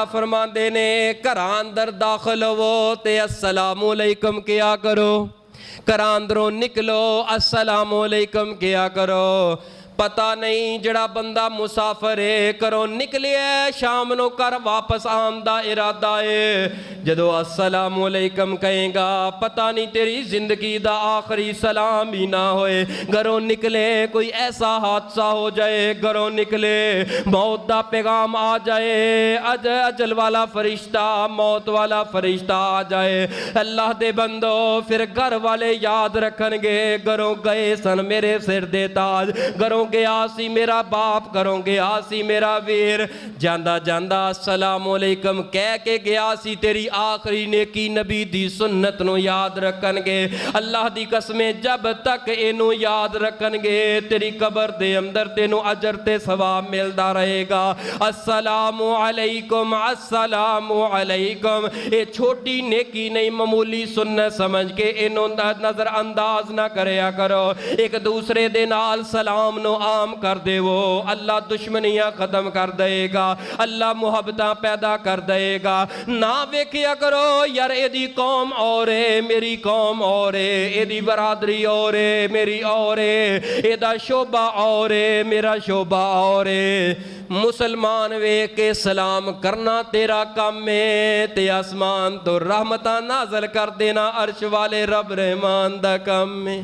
تعالیٰ فرماندے نے گھراں اندر داخل ہو تے السلام علیکم کیا کرو، گھراں اندروں نکلو السلام علیکم کیا کرو۔ پتہ نہیں جڑا بندہ مسافر ہے کرو نکلے شام نو کر واپس آن دا ارادہ ہے، جدو السلام علیکم کہیں گا پتہ نہیں تیری زندگی دا آخری سلام ہی نہ ہوئے، گھروں نکلے کوئی ایسا حادثہ ہو جائے، گھروں نکلے موت دا پیغام آ جائے، اجل والا فرشتہ موت والا فرشتہ آ جائے، اللہ دے بندو پھر گھر والے یاد رکھن گے گھروں گئے سن میرے سر دے تاج، گھروں گیا سی میرا باپ، گھروں گیا سی میرا ویر، جاندہ جاندہ السلام علیکم کہہ کے گیا سی، تیری آخری نیکی نبی دی سنت نو یاد رکھن گے۔ اللہ دی قسمیں جب تک اینو یاد رکھن گے تیری قبر دے اندر تینو اجر تے ثواب ملدا رہے گا۔ السلام علیکم السلام علیکم، اے چھوٹی نیکی نہیں معمولی سنت سمجھ کے اینو نظر انداز نہ کریا کرو، ایک دوسرے دے نال سلام نو عام کر دے، وہ اللہ دشمنیاں ختم کر دے گا، اللہ محبتاں پیدا کر دے گا۔ نہ ویکھیا کرو یار اے دی قوم اور ہے میری قوم اور ہے، اے دی برادری اور ہے میری اور ہے، اے دا شعبہ اور ہے میرا شعبہ اور ہے۔ مسلمان ویکھ کے سلام کرنا تیرا کام ہے، تے آسمان تو رحمتاں نازل کر دینا عرش والے رب رحمان دا کام ہے۔